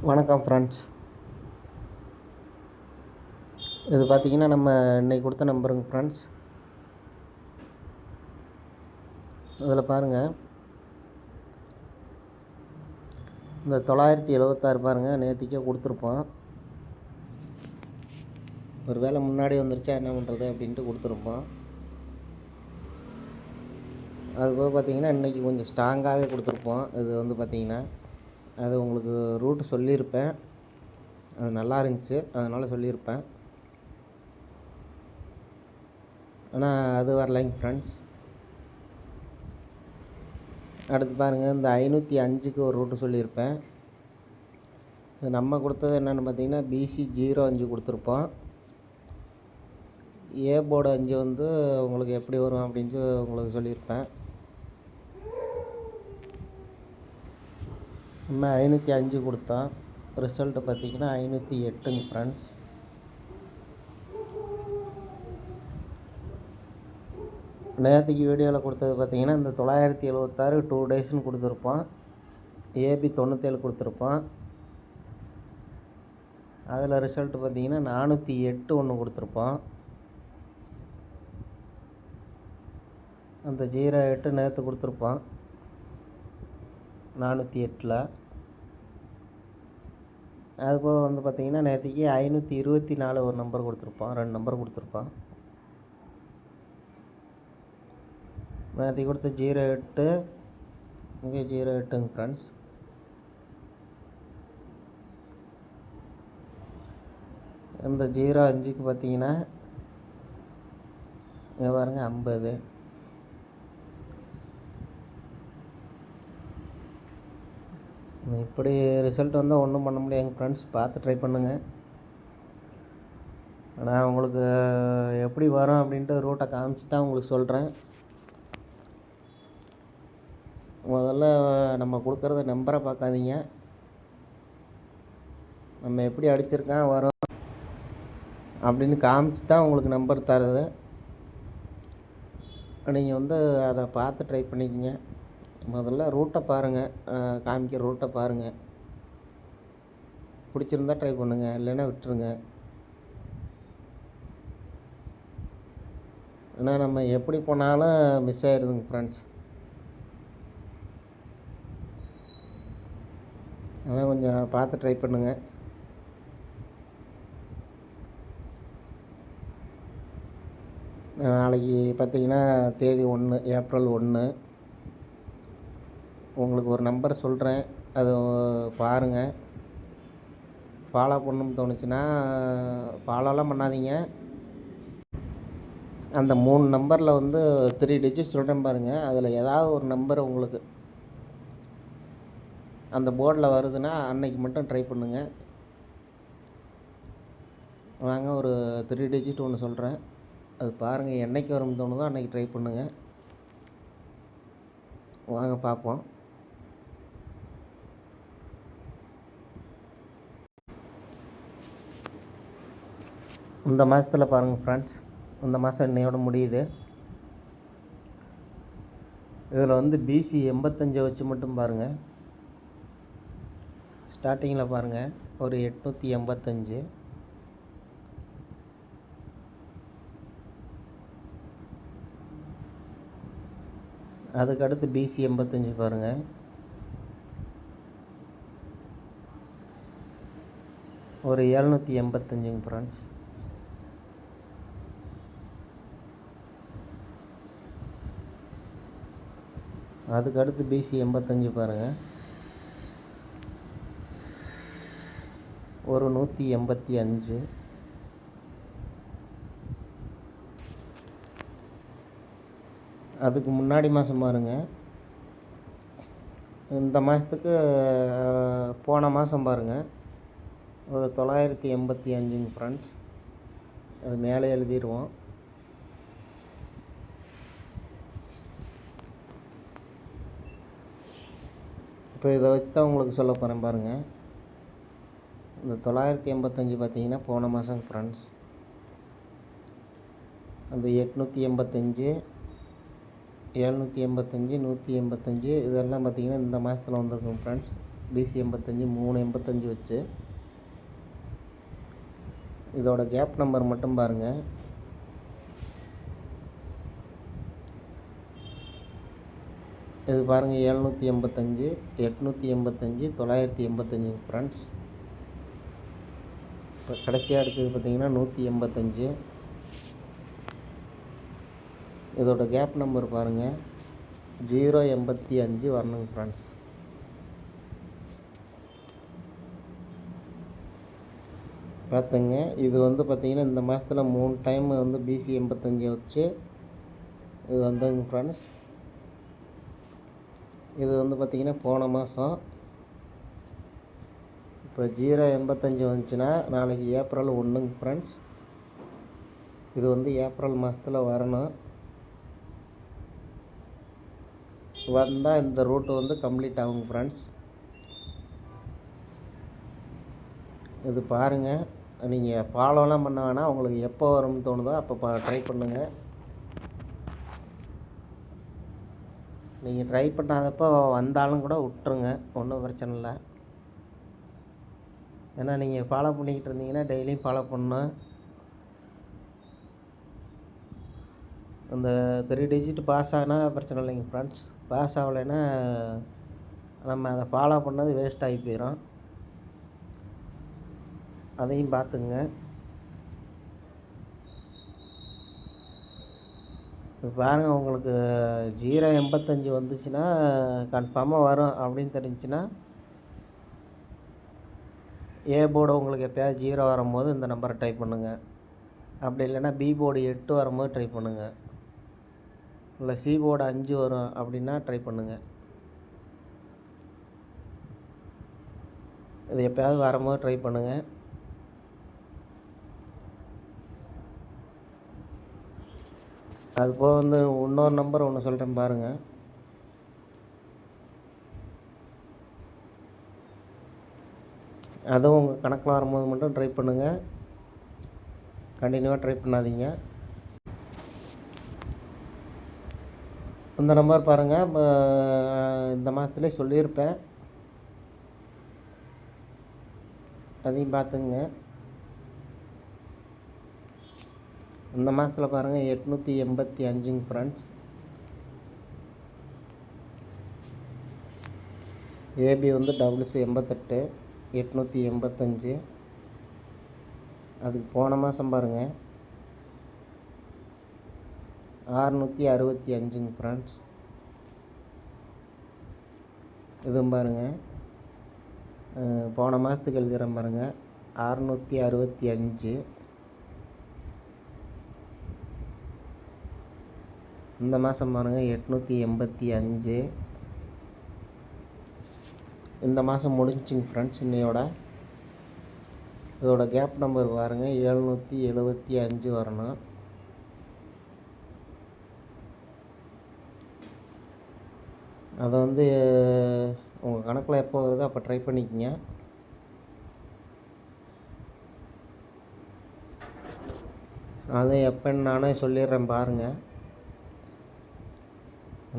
வணக்கம் ஃப்ரெண்ட்ஸ். இது பார்த்திங்கன்னா நம்ம இன்றைக்கி கொடுத்த நம்பருங்க ஃப்ரெண்ட்ஸ். இதில் பாருங்கள், இந்த 976 பாருங்கள், நேற்றுக்கே கொடுத்துருப்போம். ஒரு வேளை முன்னாடி வந்துருச்சா என்ன பண்ணுறது அப்படின்ட்டு கொடுத்துருப்போம். அதுபோக பார்த்திங்கன்னா இன்றைக்கி கொஞ்சம் ஸ்ட்ராங்காகவே கொடுத்துருப்போம். இது வந்து பார்த்திங்கன்னா அது உங்களுக்கு ரூட்டு சொல்லியிருப்பேன். அது நல்லா இருந்துச்சு, அதனால் சொல்லியிருப்பேன். ஆனால் அது வரலைங்க ஃப்ரெண்ட்ஸ். அடுத்து பாருங்கள், இந்த 505க்கு ஒரு ரூட்டு சொல்லியிருப்பேன். இது நம்ம கொடுத்தது என்னென்னு பார்த்தீங்கன்னா BC05 கொடுத்துருப்போம். ஏ போர்டு 5 வந்து உங்களுக்கு எப்படி வரும் அப்படின்ட்டு உங்களுக்கு சொல்லியிருப்பேன். நம்ம 505 கொடுத்தோம். ரிசல்ட்டு பார்த்திங்கன்னா 508ங்க ஃப்ரெண்ட்ஸ். நேற்றுக்கு வீடியோவில் கொடுத்தது பார்த்திங்கன்னா இந்த 976 2 டேஸ்ன்னு கொடுத்துருப்போம். AB 97 கொடுத்துருப்போம். அதில் ரிசல்ட்டு பார்த்திங்கன்னா 408 ஒன்று கொடுத்துருப்போம். அந்த 08 நேற்று கொடுத்துருப்போம் 408ல். அதுபோக வந்து பார்த்திங்கன்னா நேற்றுக்கு 524 ஒரு நம்பர் கொடுத்துருப்போம், 2 நம்பர் கொடுத்துருப்போம். நேற்று கொடுத்த 08 இங்கே 08ங்க ஃப்ரெண்ட்ஸ். இந்த 05க்கு பார்த்தீங்கன்னா இங்கே பாருங்க 50. இப்படி ரிசல்ட் வந்தால் ஒன்றும் பண்ண முடியாதுங்க ஃப்ரெண்ட்ஸ். பார்த்து ட்ரை பண்ணுங்கள். ஆனால் உங்களுக்கு எப்படி வரும் அப்படின்ட்டு ரூட்டை காமிச்சு தான் உங்களுக்கு சொல்கிறேன். முதல்ல நம்ம கொடுக்குறத நம்பரை பார்க்காதீங்க. நம்ம எப்படி அடிச்சிருக்கான் வரும் அப்படின்னு காமிச்சு தான் உங்களுக்கு நம்பர் தருது. நீங்கள் வந்து அதை பார்த்து ட்ரை பண்ணிக்கங்க. முதல்ல ரூட்டை பாருங்கள், காமிக்கிற ரூட்டை பாருங்கள். பிடிச்சிருந்தா ட்ரை பண்ணுங்கள், இல்லைன்னா விட்டுருங்க. ஏன்னா நம்ம எப்படி போனாலும் மிஸ் ஆகிடுதுங்க ஃப்ரெண்ட்ஸ். அதான் கொஞ்சம் பார்த்து ட்ரை பண்ணுங்கள். நாளைக்கு பார்த்திங்கன்னா தேதி 1 ஏப்ரல் 1. உங்களுக்கு ஒரு நம்பர் சொல்கிறேன், அது பாருங்கள். ஃபாலோ பண்ணணும்னு தோணுச்சுன்னா ஃபாலோலாம் பண்ணாதீங்க. அந்த 3 நம்பரில் வந்து 3 டிஜிட் சொல்கிறேன் பாருங்கள். அதில் ஏதாவது ஒரு நம்பர் உங்களுக்கு அந்த போர்டில் வருதுன்னா அன்னைக்கு மட்டும் ட்ரை பண்ணுங்கள். வாங்க, ஒரு 3 டிஜிட் ஒன்று சொல்கிறேன், அது பாருங்கள். என்றைக்கு வரும்னு தோணுதோ அன்றைக்கி ட்ரை பண்ணுங்கள். வாங்க பார்ப்போம். இந்த மாதத்தில் பாருங்கள் ஃப்ரெண்ட்ஸ், இந்த மாதம் இன்னையோட முடியுது. இதில் வந்து BC 85 வச்சு மட்டும் பாருங்கள். ஸ்டார்டிங்கில் பாருங்கள் ஒரு 885. அதுக்கடுத்து BC 85 பாருங்கள், ஒரு 785ங்க ஃப்ரெண்ட்ஸ். அதுக்கடுத்து BC 85 பாருங்கள், ஒரு 185. அதுக்கு முன்னாடி மாதம் பாருங்கள், இந்த மாதத்துக்கு போன மாதம் பாருங்கள், ஒரு 985ங்க ஃப்ரெண்ட்ஸ். அது மேலே எழுதிடுவோம். இப்போ இதை வச்சு தான் உங்களுக்கு சொல்ல போகிறேன் பாருங்கள். இந்த 985 பார்த்தீங்கன்னா போன மாதம் ஃப்ரெண்ட்ஸ். அந்த 885, 785, 185 இதெல்லாம் பார்த்திங்கன்னா இந்த மாதத்தில் வந்திருக்கும் ஃப்ரெண்ட்ஸ். BC 85 385 வச்சு. இதோட கேப் நம்பர் மட்டும் பாருங்கள். இது பாருங்கள் 785 885 985 ஃப்ரெண்ட்ஸ். இப்போ கடைசியாக அடித்தது பார்த்திங்கன்னா 185. இதோட கேப் நம்பர் பாருங்கள் 085 வரணுங்க ஃப்ரெண்ட்ஸ். பார்த்துங்க, இது வந்து பார்த்திங்கன்னா இந்த மாதத்தில் 3 டைம் வந்து BC 85 வச்சு இது வந்ததுங்க ஃப்ரெண்ட்ஸ். இது வந்து பார்த்திங்கன்னா போன மாதம். இப்போ 085 வந்துச்சுன்னா நாளைக்கு ஏப்ரல் 1ங்க ஃப்ரெண்ட்ஸ். இது வந்து ஏப்ரல் மாதத்தில் வரணும். வந்தால் இந்த ரூட்டு வந்து கம்ப்ளீட் ஆகுங்க ஃப்ரெண்ட்ஸ். இது பாருங்கள், நீங்கள் ஃபாலோலாம் பண்ண வேணாம். உங்களுக்கு எப்போ வரும்னு தோணுதோ அப்போ ட்ரை பண்ணுங்கள். நீங்கள் ட்ரை பண்ணாதப்போ வந்தாலும் கூட விட்டுருங்க, ஒன்றும் பிரச்சனை இல்லை. ஏன்னா நீங்கள் ஃபாலோ பண்ணிக்கிட்டு இருந்தீங்கன்னா டெய்லியும் ஃபாலோ பண்ணணும். அந்த 3 டிஜிட் பாஸ் ஆனால் பிரச்சனை இல்லைங்க ஃப்ரெண்ட்ஸ். பாஸ் ஆகலைன்னா நம்ம அதை ஃபாலோ பண்ணது வேஸ்ட் ஆகி போயிடும். அதையும் பார்த்துங்க. இப்போ பாருங்கள், உங்களுக்கு 085 வந்துச்சுன்னா கன்ஃபார்மாக வரும் அப்படின்னு தெரிஞ்சுன்னா ஏ போர்டு உங்களுக்கு எப்போயாவது 0 வரும்போது இந்த நம்பரை ட்ரை பண்ணுங்கள். அப்படி இல்லைன்னா பி போர்டு 8 வரும்போது ட்ரை பண்ணுங்கள். இல்லை சி போர்டு 5 வரும் அப்படின்னா ட்ரை பண்ணுங்கள். இது எப்போயாவது வரும்போது ட்ரை பண்ணுங்கள். அது போக வந்து இன்னொரு நம்பர் ஒன்று சொல்கிறேன் பாருங்கள். அதுவும் உங்கள் கணக்கில் வரும்போது மட்டும் ட்ரை பண்ணுங்கள், கண்டினியூவாக ட்ரை பண்ணாதீங்க. இந்த நம்பர் பாருங்கள், இப்போ இந்த மாதத்துலேயே சொல்லியிருப்பேன், அதையும் பார்த்துங்க. இந்த மாதத்தில் பாருங்கள் 885 ஃப்ரெண்ட்ஸ். ஏபி வந்து WC 88 885. அதுக்கு போன மாதம் பாருங்கள் 665 ஃப்ரெண்ட்ஸ். இதுவும் பாருங்கள் போன மாதத்துக்கு எழுதுகிறேன் பாருங்கள் 665. இந்த மாதம் பாருங்கள் 885. இந்த மாதம் முடிஞ்சுங்க ஃப்ரெண்ட்ஸ் இன்னையோட. இதோட கேப் நம்பர் பாருங்கள் 775 வரணும். அதை வந்து உங்கள் கணக்கில் எப்போ வருதோ அப்போ ட்ரை பண்ணிக்கங்க. அது எப்போன்னு நானே சொல்லிடுறேன் பாருங்கள்.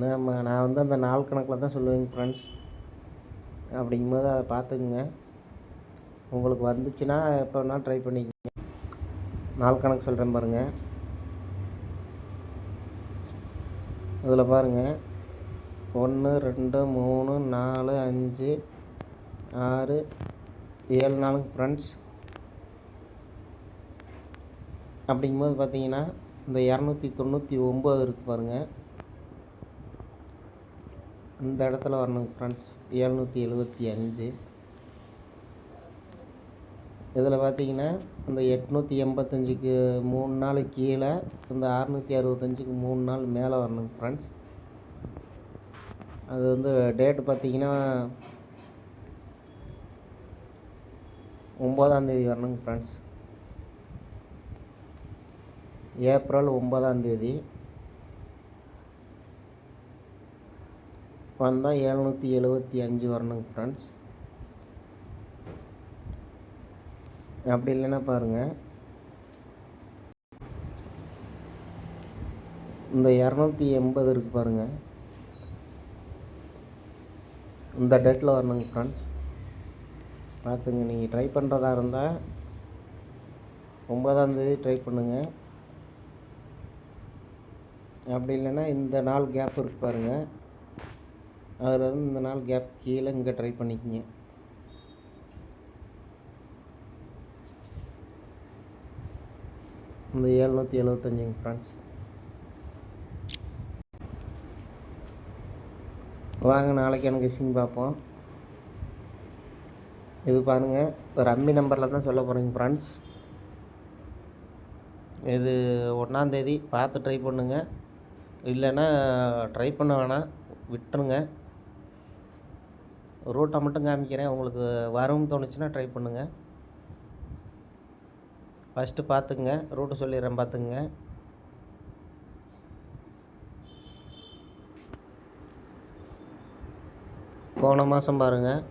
நான் வந்து அந்த நாள் கணக்கில் தான் சொல்லுவேங்க ஃப்ரெண்ட்ஸ். அப்படிங்கும்போது அதை பார்த்துக்குங்க. உங்களுக்கு வந்துச்சுன்னா எப்போ வேணால் ட்ரை பண்ணிக்கங்க. நாள் கணக்கு சொல்கிறேன் பாருங்கள். இதில் பாருங்கள் 1 2 3 4 5 6 7 நாளுங்க ஃப்ரெண்ட்ஸ். அப்படிங்கும்போது பார்த்தீங்கன்னா இந்த 299 இருக்குது பாருங்கள், இந்த இடத்துல வரணுங்க ஃப்ரெண்ட்ஸ் 775. இதில் பார்த்தீங்கன்னா இந்த 885க்கு 3 நாள் கீழே, இந்த 665க்கு 3 நாள் மேலே வரணுங்க ஃப்ரெண்ட்ஸ். அது வந்து டேட்டு பார்த்தீங்கன்னா 9ஆம் தேதி வரணுங்க ஃப்ரெண்ட்ஸ். ஏப்ரல் 9ஆம் தேதி வந்தால் 775 வரணுங்க ஃப்ரெண்ட்ஸ். அப்படி இல்லைன்னா பாருங்கள், இந்த 280 இருக்குது பாருங்கள், இந்த டேட்டில் வரணுங்க ஃப்ரெண்ட்ஸ். பார்த்துங்க. நீங்கள் ட்ரை பண்ணுறதா இருந்தால் 9ஆந்தேதி ட்ரை பண்ணுங்கள். அப்படி இல்லைன்னா இந்த நாள் கேப் இருக்கு பாருங்கள், அதிலேருந்து இந்த நாள் கேப் கீழே இங்கே ட்ரை பண்ணிக்கோங்க. இந்த 775 ஃப்ரெண்ட்ஸ். வாங்க நாளைக்கு எனக்கு கெஸ்ஸிங் பார்ப்போம். இது பாருங்கள், ரம்மி நம்பரில் தான் சொல்ல போகிறீங்க ஃப்ரெண்ட்ஸ். இது 1ஆந்தேதி பார்த்து ட்ரை பண்ணுங்கள். இல்லைன்னா ட்ரை பண்ண வேணாம், விட்டுருங்க. ரூட்டை மட்டும் காமிக்கிறேன், உங்களுக்கு வரும்னு தோணுச்சுன்னா ட்ரை பண்ணுங்கள். ஃபஸ்ட்டு பார்த்துங்க, ரூட்டு சொல்லிடுறேன் பார்த்துங்க. போன மாதம் பாருங்கள்,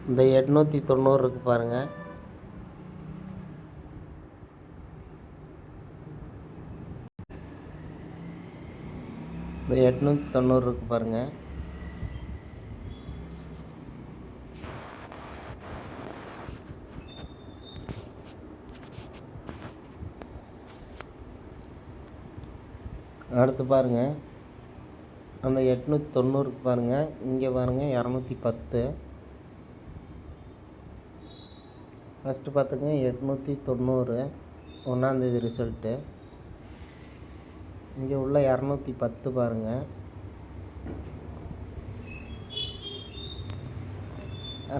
இந்த 890 இருக்குது பாருங்கள். இந்த 890 இருக்குது பாருங்கள். அடுத்து பாருங்கள், அந்த 890 பாருங்கள். இங்கே பாருங்கள் 210. ஃபஸ்ட்டு பார்த்துங்க 890 1ஆந்தேதி ரிசல்ட்டு. இங்கே உள்ள 210 பாருங்கள்.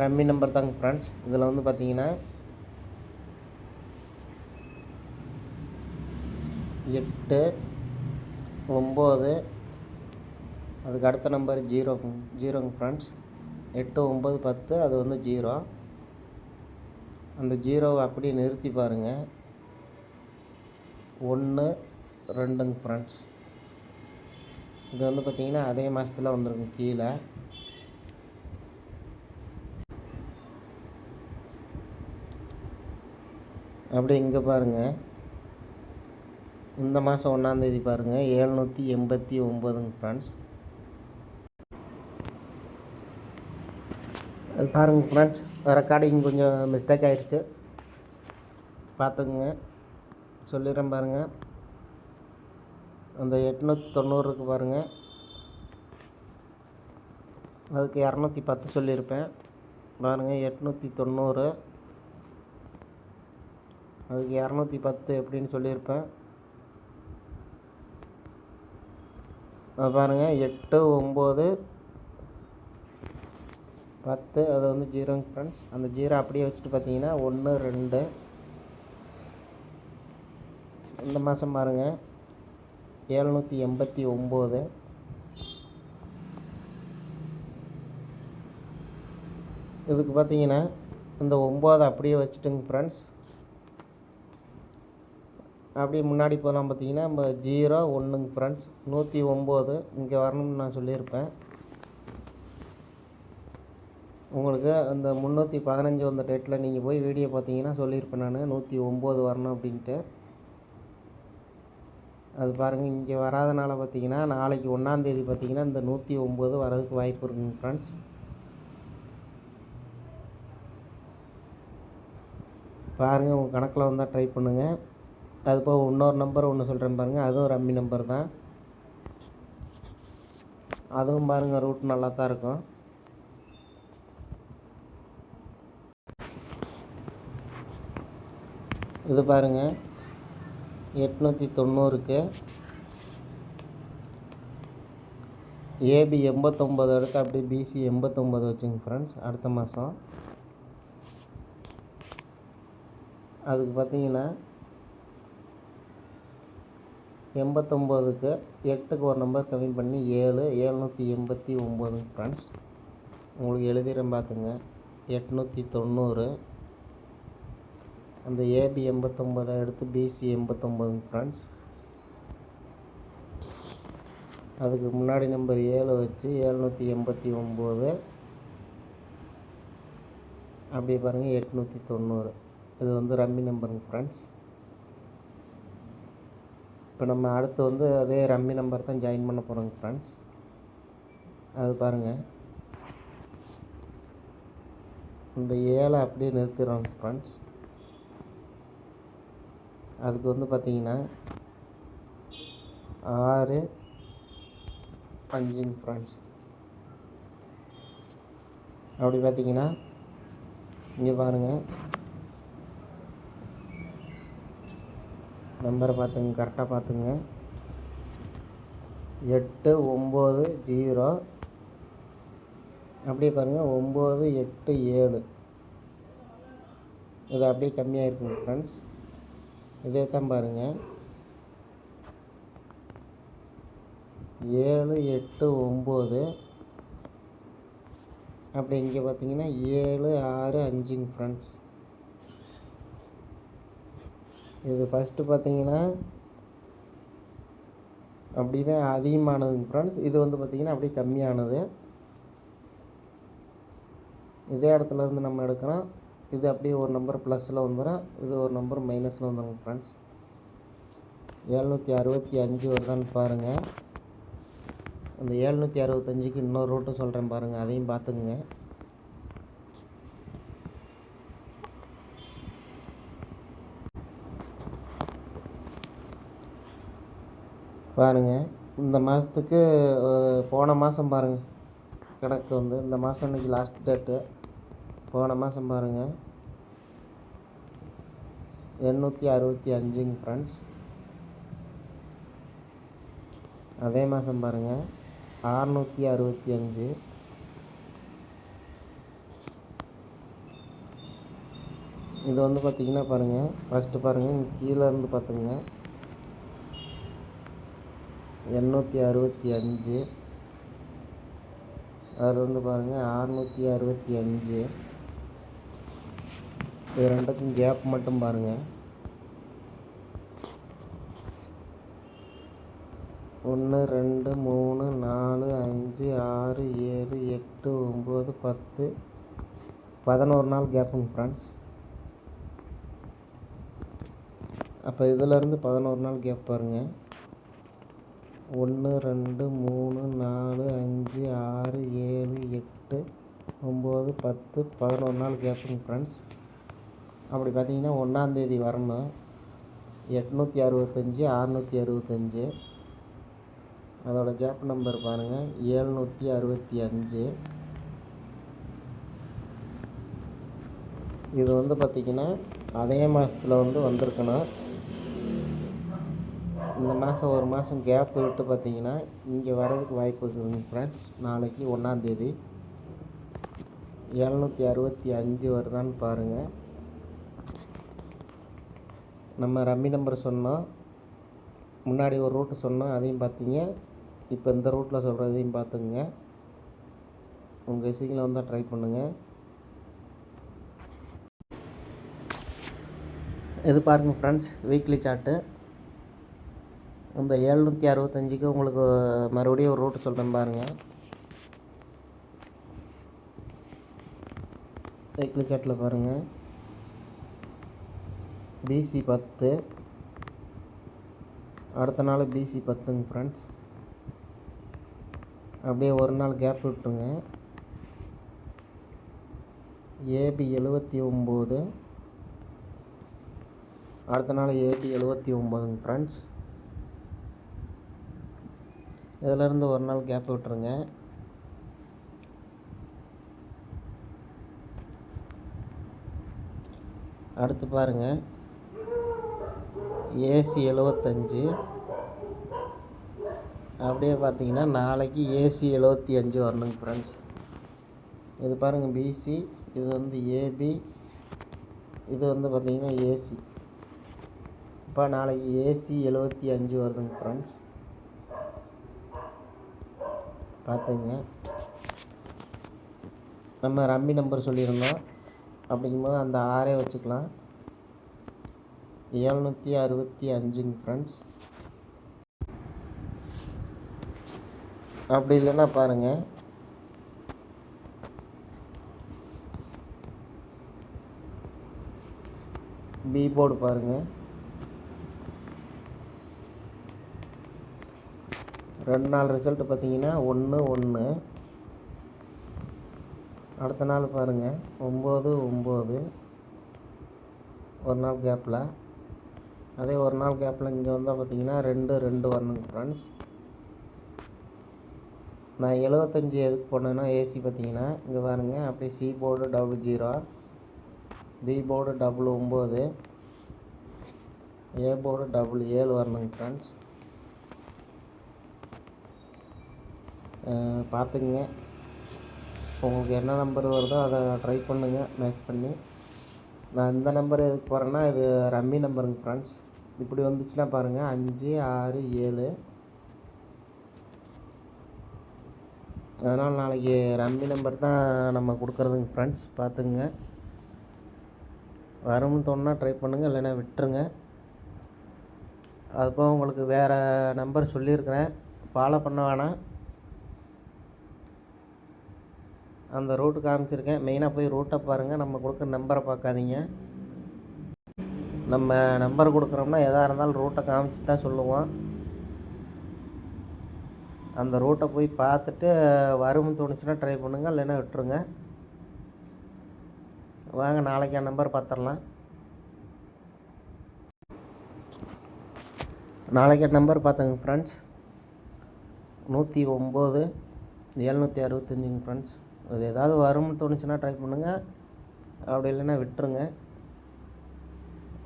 ரம்மி நம்பர் தாங்க ஃப்ரெண்ட்ஸ். இதில் வந்து பார்த்தீங்கன்னா 8 9, அதுக்கு அடுத்த நம்பர் 0ங்க ஃப்ரெண்ட்ஸ். 8 9 10, அது வந்து 0. அந்த 0வை அப்படியே நிறுத்தி பாருங்கள். 1 2ங்க ஃப்ரெண்ட்ஸ். இது வந்து பார்த்திங்கன்னா அதே மாதத்தில் வந்துருங்க கீழே. அப்படியே இங்கே பாருங்கள், இந்த மாதம் 1ஆந்தேதி பாருங்கள் 789ங்க ஃப்ரெண்ட்ஸ். அது பாருங்கள் ஃப்ரெண்ட்ஸ், ரெக்கார்டிங் கொஞ்சம் மிஸ்டேக் ஆயிடுச்சு, பார்த்துக்குங்க. சொல்லிடுறேன் பாருங்கள். அந்த 890 இருக்குது பாருங்கள், அதுக்கு 210 சொல்லியிருப்பேன் பாருங்கள். 890, அதுக்கு 210 எப்படின்னு சொல்லியிருப்பேன். அது பாருங்கள் 8 9 10, அது வந்து 0ங்க ஃப்ரெண்ட்ஸ். அந்த 0 அப்படியே வச்சுட்டு பார்த்தீங்கன்னா 1 2. இந்த மாதம் பாருங்கள் 789. இதுக்கு பார்த்தீங்கன்னா இந்த 9 அப்படியே வச்சுட்டுங்க ஃப்ரெண்ட்ஸ். அப்படியே முன்னாடி போகலாம் பார்த்தீங்கன்னா நம்ம 0 1ங்க ஃப்ரெண்ட்ஸ். 109 இங்கே வரணும்னு நான் சொல்லியிருப்பேன் உங்களுக்கு. அந்த 315 வந்த டேட்டில் நீங்கள் போய் வீடியோ பார்த்தீங்கன்னா சொல்லியிருப்பேன் நான் 109 வரணும் அப்படின்ட்டு. அது பாருங்கள், இங்கே வராதனால பார்த்தீங்கன்னா நாளைக்கு 1ஆந்தேதி பார்த்தீங்கன்னா இந்த 109 வரதுக்கு வாய்ப்பு இருக்குங்க ஃப்ரெண்ட்ஸ். பாருங்கள், உங்கள் கணக்கில் வந்தால் ட்ரை பண்ணுங்கள். அது போக இன்னொரு நம்பர் ஒன்று சொல்கிறேன் பாருங்கள், அதுவும் ரம்மி நம்பர் தான். அதுவும் பாருங்கள் ரூட் நல்லா தான் இருக்கும். இது பாருங்கள் 890க்கு ஏபி 89 எடுத்து அப்படியே பிசி 89 வச்சுங்க ஃப்ரெண்ட்ஸ். அடுத்த மாதம் அதுக்கு பார்த்தீங்கன்னா 89க்கு 8க்கு ஒரு நம்பர் கம்மி பண்ணி 7 789 ஃப்ரெண்ட்ஸ். உங்களுக்கு எழுதிறேன் பார்த்துங்க. 890, அந்த ஏபி 89 எடுத்து பிசி 89 ஃப்ரெண்ட்ஸ். அதுக்கு முன்னாடி நம்பர் 7 வச்சு 789. அப்படியே பாருங்கள் 890. இது வந்து ரம்மி நம்பருங்க ஃப்ரெண்ட்ஸ். இப்போ நம்ம அடுத்து வந்து அதே ரம்மி நம்பர் தான் ஜாயின் பண்ண போகிறோங்க ஃப்ரெண்ட்ஸ். அது பாருங்கள், இந்த 7 அப்படியே நிறுத்திடுறோங்க ஃப்ரெண்ட்ஸ். அதுக்கு வந்து பார்த்திங்கன்னா 6 5ங்க ஃப்ரெண்ட்ஸ். அப்படி பார்த்திங்கன்னா இங்கே பாருங்கள், நம்பரை பார்த்துங்க, கரெக்டாக பார்த்துங்க. 8 9 0 அப்படியே பாருங்கள், 9 8 7. இது அப்படியே கம்மியாக இருக்குங்க ஃப்ரெண்ட்ஸ். இதே தான் பாருங்கள், 7 8 9. அப்படி இங்கே பார்த்தீங்கன்னா 7 6 5ங்க ஃப்ரெண்ட்ஸ். இது ஃபஸ்ட்டு பார்த்தீங்கன்னா அப்படியே அதிகமானதுங்க ஃப்ரெண்ட்ஸ். இது வந்து பார்த்திங்கன்னா அப்படியே கம்மியானது. இதே இடத்துல இருந்து நம்ம எடுக்கிறோம். இது அப்படியே ஒரு நம்பர் ப்ளஸில் வந்துடும், இது ஒரு நம்பர் மைனஸில் வந்துடுங்க ஃப்ரெண்ட்ஸ். 765 வருதான்னு பாருங்கள். அந்த 765க்கு இன்னொரு ரூட்டு சொல்கிறேன் பாருங்கள், அதையும் பார்த்துக்குங்க. பாருங்கள், இந்த மாதத்துக்கு போன மாதம் பாருங்கள் கணக்கு வந்து, இந்த மாதம் இன்றைக்கி லாஸ்ட் டேட்டு. போன மாதம் பாருங்கள் 865ங்க ஃப்ரெண்ட்ஸ். அதே மாதம் பாருங்கள் 665. இது வந்து பார்த்திங்கன்னா பாருங்கள், ஃபஸ்ட்டு பாருங்கள், கீழே இருந்து பார்த்துங்க, 865. அதில் வந்து பாருங்கள் 665. இது ரெண்டுக்கும் கேப் மட்டும் பாருங்கள். 1 2 3 4 5 6 7 8 9 10 11 நாள் கேப்புங்க ஃப்ரெண்ட்ஸ். அப்போ இதிலேருந்து 11 நாள் கேப் பாருங்கள். 1 2 3 4 5 6 7 8 9 10 11 நாள் கேப்புங்க ஃப்ரெண்ட்ஸ். அப்படி பார்த்தீங்கன்னா 1ஆந்தேதி வரணும். 865 665. அதோட கேப் நம்பர் பாருங்கள் 765. இது வந்து பார்த்திங்கன்னா அதே மாதத்தில் வந்து வந்திருக்கணும். இந்த மாதம் ஒரு மாதம் கேப் விட்டு பார்த்திங்கன்னா இங்கே வர்றதுக்கு வாய்ப்பு இருக்குதுங்க ஃப்ரெண்ட்ஸ். நாளைக்கு 1ஆந்தேதி 765 வருதான்னு பாருங்கள். நம்ம ரம்மி நம்பர் சொன்னோம், முன்னாடி ஒரு ரூட்டு சொன்னோம், அதையும் பார்த்தீங்க. இப்போ இந்த ரூட்டில் சொல்கிறதையும் பார்த்துங்க. உங்கள் விஷயங்களை வந்தால் ட்ரை பண்ணுங்கள். இது பாருங்கள் ஃப்ரெண்ட்ஸ், வீக்லி சார்ட்டு. இந்த 765க்கு உங்களுக்கு மறுபடியும் ஒரு ரூட்டு சொல்கிறேன் பாருங்கள். வீக்லி சார்ட்டில் பாருங்கள், பிசி 10, அடுத்த நாள் பிசி 10ங்க ஃப்ரெண்ட்ஸ். அப்படியே ஒரு நாள் கேப் விட்டுருங்க. ஏபி 79, அடுத்த நாள் ஏபி 79ங்க ஃப்ரெண்ட்ஸ். இதிலேருந்து ஒரு நாள் கேப் விட்டுருங்க. அடுத்து பாருங்கள், ஏசி 75. அப்படியே பார்த்தீங்கன்னா நாளைக்கு ஏசி 75 வரணுங்க ஃப்ரெண்ட்ஸ். இது பாருங்கள் பிசி, இது வந்து ஏபி, இது வந்து பார்த்திங்கன்னா ஏசி. இப்போ நாளைக்கு ஏசி 75 வருதுங்க ஃப்ரெண்ட்ஸ், பார்த்துங்க. நம்ம ரம்மி நம்பர் சொல்லியிருந்தோம், அப்படிங்கும்போது அந்த 6 வச்சுக்கலாம். 765ங்க ஃப்ரெண்ட்ஸ். அப்படி இல்லைன்னா பாருங்கள், பி போர்டு பாருங்கள், 2 நாள் ரிசல்ட்டு பார்த்தீங்கன்னா 1 1. அடுத்த நாள் பாருங்கள் 9 9. ஒரு நாள் கேப்பில். அதே ஒரு நாள் கேப்பில் இங்கே வந்தால் பார்த்தீங்கன்னா 2 2 வரணுங்க ஃப்ரெண்ட்ஸ். நான் 75 எதுக்கு போனேன்னா ஏசி பார்த்தீங்கன்னா இங்கே பாருங்கள், அப்படியே C board 00, B board 9, A board 7 வரணுங்க ஃப்ரெண்ட்ஸ். பார்த்துக்குங்க, உங்களுக்கு என்ன நம்பர் வருதோ அதை ட்ரை பண்ணுங்கள் மேட்ச் பண்ணி. நான் இந்த நம்பர் எதுக்கு போகிறேன்னா இது ரம்மி நம்பருங்க ஃப்ரெண்ட்ஸ். இப்படி வந்துச்சுன்னா பாருங்கள் 5 6 7. அதனால் நாளைக்கு ரம்மி நம்பர் தான் நம்ம கொடுக்குறதுங்க ஃப்ரெண்ட்ஸ். பார்த்துங்க, வரும்னு தோணுன்னா ட்ரை பண்ணுங்கள், இல்லைன்னா விட்டுருங்க. அதுபோக உங்களுக்கு வேறு நம்பர் சொல்லியிருக்கிறேன், ஃபாலோ பண்ண வேணாம். அந்த ரூட்டு காமிச்சிருக்கேன், மெயினாக போய் ரூட்டை பாருங்கள், நம்ம கொடுக்குற நம்பரை பார்க்காதீங்க. நம்ம நம்பர் கொடுக்குறோம்னா எதாக இருந்தாலும் ரூட்டை காமிச்சு தான் சொல்லுவோம். அந்த ரூட்டை போய் பார்த்துட்டு வரும்னு தோணுச்சுன்னா ட்ரை பண்ணுங்கள், இல்லைன்னா விட்டுருங்க. வாங்க நாளைக்கு என் நம்பர் பார்த்துடலாம். நாளைக்கு என் நம்பர் பார்த்தங்க ஃப்ரெண்ட்ஸ் 109 765 ஃப்ரெண்ட்ஸ். அது ஏதாவது வரும்னு தோணுச்சுன்னா ட்ரை பண்ணுங்கள், அப்படி இல்லைன்னா விட்டுருங்க.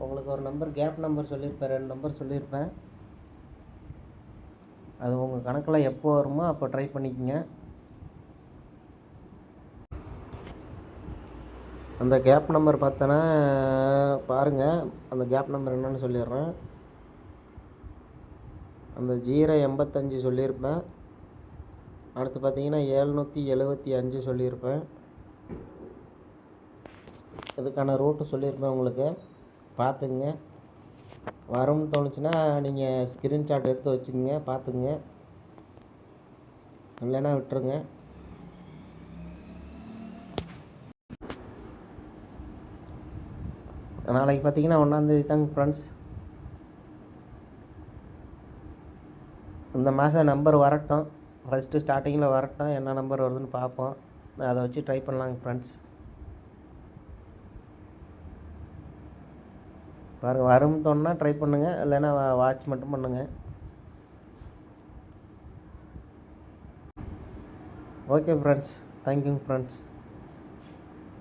உங்களுக்கு ஒரு நம்பர் கேப் நம்பர் சொல்லியிருப்பேன், 2 நம்பர் சொல்லியிருப்பேன். அது உங்கள் கணக்கில் எப்போ வருமோ அப்போ ட்ரை பண்ணிக்கோங்க. அந்த கேப் நம்பர் பார்த்தோன்னா பாருங்கள், அந்த கேப் நம்பர் என்னென்னு சொல்லிடுறேன். அந்த 085 சொல்லியிருப்பேன். அடுத்து பார்த்தீங்கன்னா 775 சொல்லியிருப்பேன். இதுக்கான ரூட்டு சொல்லியிருப்பேன் உங்களுக்கு, பார்த்துங்க. வரும்னு தோணுச்சுன்னா நீங்கள் ஸ்க்ரீன்ஷாட் எடுத்து வச்சுக்கோங்க, பார்த்துங்க, இல்லைன்னா விட்டுருங்க. நாளைக்கு பார்த்தீங்கன்னா 1ஆந்தேதி தாங்க ஃப்ரெண்ட்ஸ். இந்த மாதம் நம்பர் வரட்டும், ஃபஸ்ட்டு ஸ்டார்டிங்கில் வரட்டும், என்ன நம்பர் வருதுன்னு பார்ப்போம். அதை வச்சு ட்ரை பண்ணலாங்க ஃப்ரெண்ட்ஸ். பாருங்கள், வரும்னு தோணுன்னா ட்ரை பண்ணுங்கள், இல்லைன்னா வாட்ச் மட்டும் பண்ணுங்கள். ஓகே ஃப்ரெண்ட்ஸ், தேங்க்யூங்க ஃப்ரெண்ட்ஸ்.